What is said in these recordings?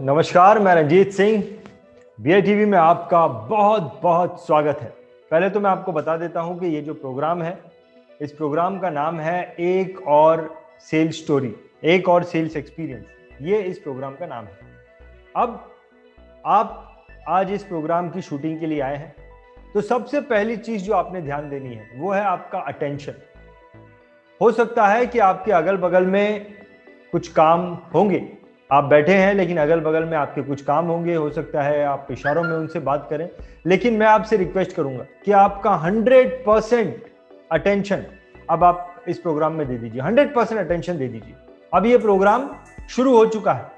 नमस्कार, मैं Ranjit Singh. BI TV में आपका बहुत बहुत स्वागत है। पहले तो मैं आपको बता देता हूं कि ये जो प्रोग्राम है, इस प्रोग्राम का नाम है एक और सेल्स स्टोरी, एक और सेल्स एक्सपीरियंस। ये इस प्रोग्राम का नाम है। अब आप आज इस प्रोग्राम की शूटिंग के लिए आए हैं, तो सबसे पहली चीज जो आपने ध्यान देनी है वो है आपका अटेंशन। हो सकता है कि आपके अगल बगल में कुछ काम होंगे, आप बैठे हैं लेकिन अगल बगल में आपके कुछ काम होंगे। हो सकता है आप इशारों में उनसे बात करें, लेकिन मैं आपसे रिक्वेस्ट करूंगा कि आपका 100% अटेंशन अब आप इस प्रोग्राम में दे दीजिए। 100% अटेंशन दे दीजिए। अब ये प्रोग्राम शुरू हो चुका है।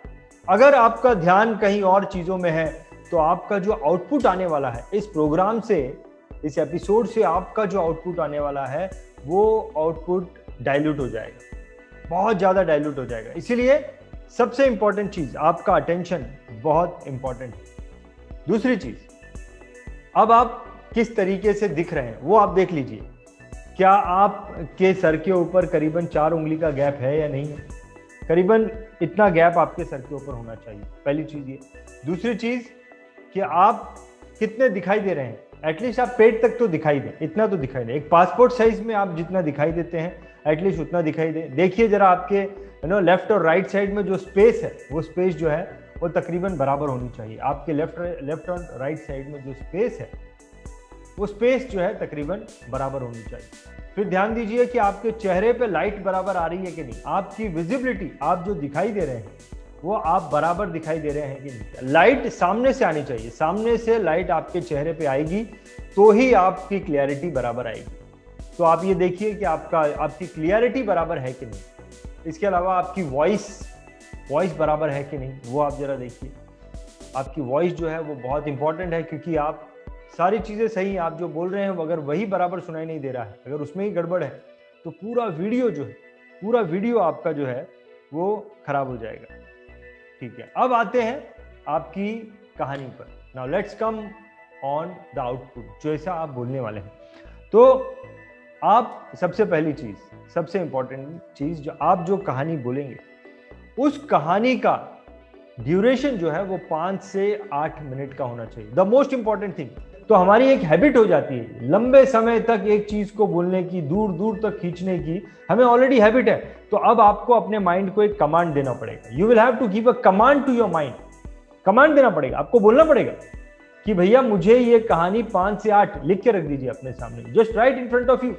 अगर आपका ध्यान कहीं और चीजों में है तो आपका जो आउटपुट आने वाला है इस प्रोग्राम से, इस एपिसोड से, आपका जो आउटपुट आने वाला है वो आउटपुट डाइल्यूट हो जाएगा, बहुत ज्यादा डाइल्यूट हो जाएगा। इसीलिए सबसे इंपॉर्टेंट चीज, आपका अटेंशन बहुत इंपॉर्टेंट है। दूसरी चीज, अब आप किस तरीके से दिख रहे हैं वो आप देख लीजिए। क्या आपके सर के ऊपर करीबन 4 उंगली का गैप है या नहीं है? करीबन इतना गैप आपके सर के ऊपर होना चाहिए, पहली चीज ये। दूसरी चीज कि आप कितने दिखाई दे रहे हैं, एटलीस्ट आप पेट तक तो दिखाई दें, इतना तो दिखाई दें। एक पासपोर्ट साइज में आप जितना दिखाई देते हैं एटलीस्ट उतना दिखाई दे। देखिए जरा आपके लेफ्ट और राइट साइड में जो स्पेस है, वो स्पेस जो है वो तकरीबन बराबर होनी चाहिए। आपके लेफ्ट और राइट साइड में जो स्पेस है वो स्पेस जो है तकरीबन बराबर होनी चाहिए। फिर ध्यान दीजिए कि आपके चेहरे पे लाइट बराबर आ रही है कि नहीं। आपकी विजिबिलिटी, आप जो दिखाई दे रहे हैं वो आप बराबर दिखाई दे रहे हैं कि नहीं। लाइट सामने से आनी चाहिए, सामने से लाइट आपके चेहरे पे आएगी तो ही आपकी क्लियरिटी बराबर आएगी। तो आप ये देखिए कि आपकी क्लियरिटी बराबर है कि नहीं। इसके अलावा आपकी वॉइस बराबर है कि नहीं, वो आप जरा देखिए। आपकी वॉइस जो है वो बहुत इंपॉर्टेंट है, क्योंकि आप सारी चीजें सही हैं, आप जो बोल रहे हैं अगर वही बराबर सुनाई नहीं दे रहा है, अगर उसमें ही गड़बड़ है तो पूरा वीडियो आपका जो है वो खराब हो जाएगा। ठीक है, अब आते हैं आपकी कहानी पर। Now let's come on the output, जैसा आप बोलने वाले हैं। तो आप सबसे पहली चीज, सबसे इंपॉर्टेंट चीज, जो कहानी बोलेंगे उस कहानी का ड्यूरेशन जो है वो 5 से 8 मिनट का होना चाहिए। The most important thing. तो हमारी एक हैबिट हो जाती है लंबे समय तक एक चीज को बोलने की, दूर दूर तक खींचने की, हमें ऑलरेडी हैबिट है। तो अब आपको अपने माइंड को एक कमांड देना पड़ेगा। You will have to give a command to your mind. Command देना पड़ेगा, आपको बोलना पड़ेगा कि भैया मुझे ये कहानी 5 से 8 लिख के रख दीजिए अपने सामने, just right in front of you,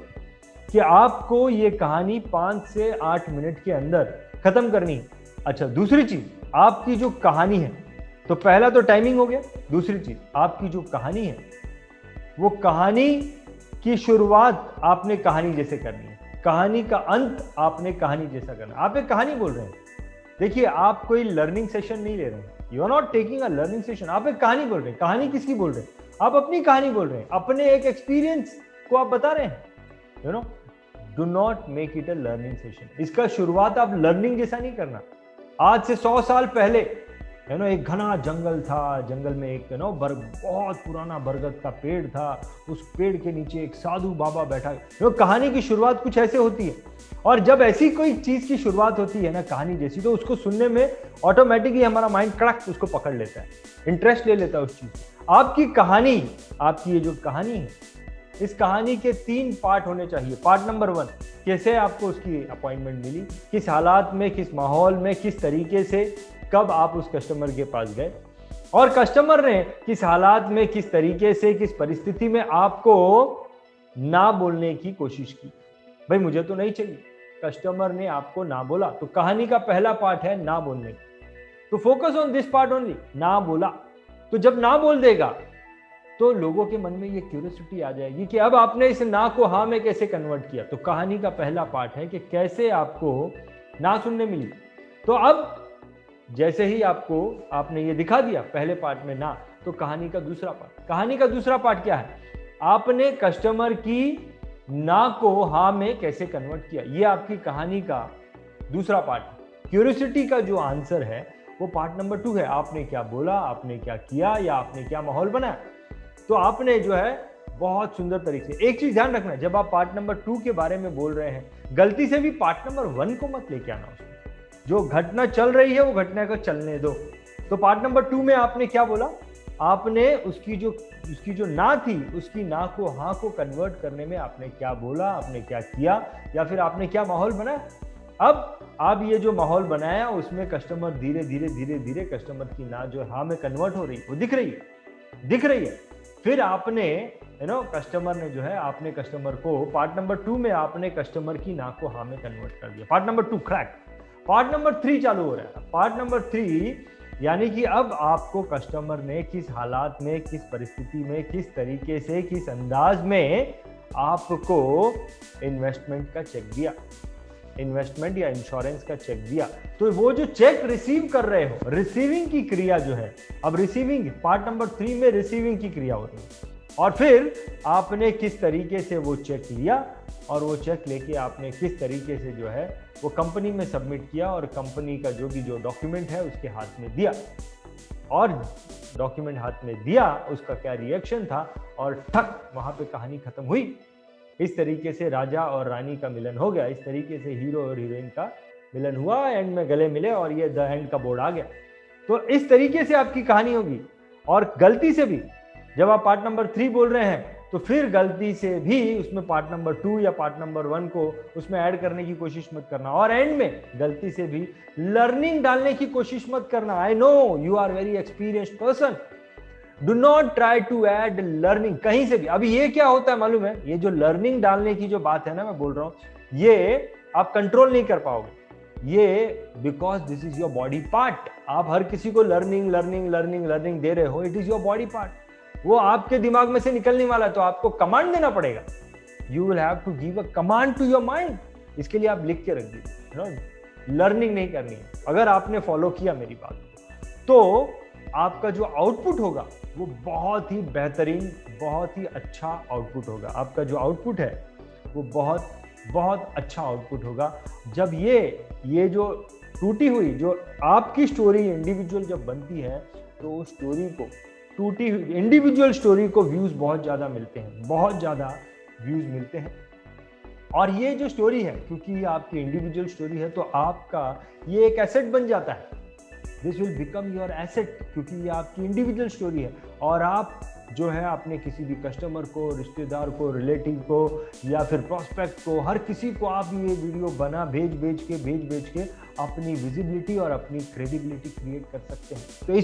कि आपको ये कहानी 5 से 8 मिनट के अंदर खत्म करनी है। अच्छा, दूसरी चीज, आपकी जो कहानी है, तो पहला तो टाइमिंग हो गया। दूसरी चीज, आपकी जो कहानी है वो कहानी की शुरुआत आपने कहानी जैसे करनी है, कहानी का अंत आपने कहानी जैसा करना है। आप एक कहानी बोल रहे हैं, देखिए आप कोई लर्निंग सेशन नहीं ले रहे हैं, you are not taking a learning session. आप एक कहानी बोल रहे हैं। कहानी किसकी बोल रहे हैं? आप अपनी कहानी बोल रहे हैं, अपने एक एक्सपीरियंस को आप बता रहे हैं। Do not make it a learning session. इसका शुरुआत आप लर्निंग जैसा नहीं करना। आज से 100 साल पहले एक घना जंगल था, जंगल में एक बहुत पुराना बरगद का पेड़ था, उस पेड़ के नीचे एक साधु बाबा बैठा। कहानी की शुरुआत कुछ ऐसे होती है, और जब ऐसी कोई चीज की शुरुआत होती है ना कहानी जैसी, तो उसको सुनने में ऑटोमेटिकली हमारा माइंड कड़क उसको पकड़ लेता है, इंटरेस्ट ले लेता है उस चीज। आपकी कहानी, आपकी ये जो कहानी है, इस कहानी के 3 पार्ट होने चाहिए। पार्ट नंबर 1, कैसे आपको उसकी अपॉइंटमेंट मिली, किस हालात में, किस माहौल में, किस तरीके से, कब आप उस कस्टमर के पास गए, और कस्टमर ने किस हालात में, किस तरीके से, किस परिस्थिति में आपको ना बोलने की कोशिश की। भाई मुझे तो नहीं चाहिए, कस्टमर ने आपको ना बोला। तो कहानी का पहला पार्ट है ना बोलने। तो focus on this part only, ना बोला। तो जब ना बोल देगा तो लोगों के मन में ये क्यूरियोसिटी आ जाएगी कि अब आपने इस ना को हाँ में कैसे कन्वर्ट किया। तो कहानी का पहला पार्ट है कि कैसे आपको ना सुनने मिली। तो अब जैसे ही आपने ये दिखा दिया पहले पार्ट में ना, तो कहानी का दूसरा पार्ट क्या है? आपने कस्टमर की ना को हाँ में कैसे कन्वर्ट किया। ये आपकी कहानी का दूसरा पार्ट है। क्यूरियोसिटी का जो आंसर है वो पार्ट नंबर 2 है। आपने क्या बोला, आपने क्या किया, या आपने क्या माहौल बनाया। तो आपने जो है बहुत सुंदर तरीके से, एक चीज ध्यान रखना, जब आप पार्ट नंबर 2 के बारे में बोल रहे हैं, गलती से भी पार्ट नंबर 1 को मत लेके आना। उसमें जो घटना चल रही है वो घटना को चलने दो, तो पार्ट नंबर 2 में आपने क्या बोला, आपने उसकी जो ना थी उसकी ना को हाँ को कन्वर्ट करने में आपने क्या बोला, आपने क्या किया, या फिर आपने क्या माहौल बनाया। अब ये जो माहौल बनाया उसमें कस्टमर धीरे धीरे कस्टमर की ना जो हाँ में कन्वर्ट हो रही है, वो दिख रही है। फिर आपने कस्टमर ने जो है, आपने कस्टमर को पार्ट नंबर 2 में आपने कस्टमर की ना को हाँ में कन्वर्ट कर दिया। Part number 2 crack. Part number 3 चालू हो रहा है। पार्ट नंबर 3 यानी कि अब आपको कस्टमर ने किस हालात में, किस परिस्थिति में, किस तरीके से, किस अंदाज में आपको इन्वेस्टमेंट का चेक दिया, इन्वेस्टमेंट या इंश्योरेंस का चेक दिया। तो वो जो चेक रिसीव कर रहे हो, रिसीविंग की क्रिया जो है, अब रिसीविंग पार्ट नंबर 3 में रिसीविंग की क्रिया होती है। और फिर आपने किस तरीके से वो चेक लिया और वो चेक लेके आपने किस तरीके से जो है वो कंपनी में सबमिट किया और कंपनी का जो डॉक्यूमेंट है उसके हाथ में दिया, और डॉक्यूमेंट हाथ में दिया, उसका क्या रिएक्शन था, और ठक वहां पे कहानी खत्म हुई। इस तरीके से राजा और रानी का मिलन हो गया, इस तरीके से हीरो और हीरोइन का मिलन हुआ, एंड में गले मिले और ये द एंड का बोर्ड आ गया। तो इस तरीके से आपकी कहानी होगी। और गलती से भी जब आप पार्ट नंबर 3 बोल रहे हैं तो फिर गलती से भी उसमें पार्ट नंबर 2 या पार्ट नंबर 1 को उसमें ऐड करने की कोशिश मत करना, और एंड में गलती से भी लर्निंग डालने की कोशिश मत करना। I know you are very experienced person, do not try to add learning कहीं से भी। अभी ये क्या होता है मालूम है, ये जो लर्निंग डालने की जो बात है ना, मैं बोल रहा हूं, ये आप कंट्रोल नहीं कर पाओगे, ये because this is your body part. आप हर किसी को learning learning learning learning they रहे हो, it is your body part, वो आपके दिमाग में से निकलने वाला है, तो आपको कमांड देना पड़ेगा। You will have to give a command to your mind. इसके लिए आप लिख के रख दीजिए, लर्निंग नहीं करनी है। अगर आपने फॉलो किया मेरी बात तो आपका जो आउटपुट होगा वो बहुत ही बेहतरीन, बहुत ही अच्छा आउटपुट होगा। आपका जो आउटपुट है वो बहुत बहुत अच्छा आउटपुट होगा। जब ये जो टूटी हुई जो आपकी स्टोरी इंडिविजुअल जब बनती है, तो स्टोरी को, टूटी हुई इंडिविजुअल स्टोरी को व्यूज बहुत ज्यादा मिलते हैं, बहुत ज्यादा व्यूज मिलते हैं। और ये जो स्टोरी है, क्योंकि ये आपकी इंडिविजुअल स्टोरी है, तो आपका ये एक एसेट बन जाता है। This will become your asset, क्योंकि ये आपकी इंडिविजुअल स्टोरी है। और आप जो है अपने किसी भी कस्टमर को, रिश्तेदार को, रिलेटिव को या फिर प्रोस्पेक्ट को, हर किसी को आप ये वीडियो बना भेज के अपनी विजिबिलिटी और अपनी क्रेडिबिलिटी क्रिएट कर सकते हैं। तो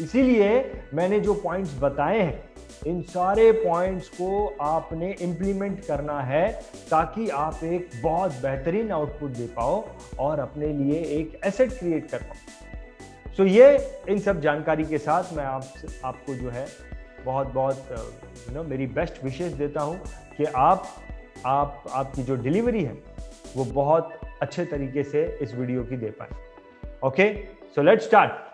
इसीलिए मैंने जो पॉइंट्स बताए हैं, इन सारे पॉइंट्स को आपने इंप्लीमेंट करना है, ताकि आप एक बहुत बेहतरीन आउटपुट दे पाओ और अपने लिए एक एसेट क्रिएट कर पाओ। सो ये इन सब जानकारी के साथ मैं आपको जो है बहुत मेरी बेस्ट विशेस देता हूं कि आपकी जो डिलीवरी है वो बहुत अच्छे तरीके से इस वीडियो की दे पाए। Okay, so let's start.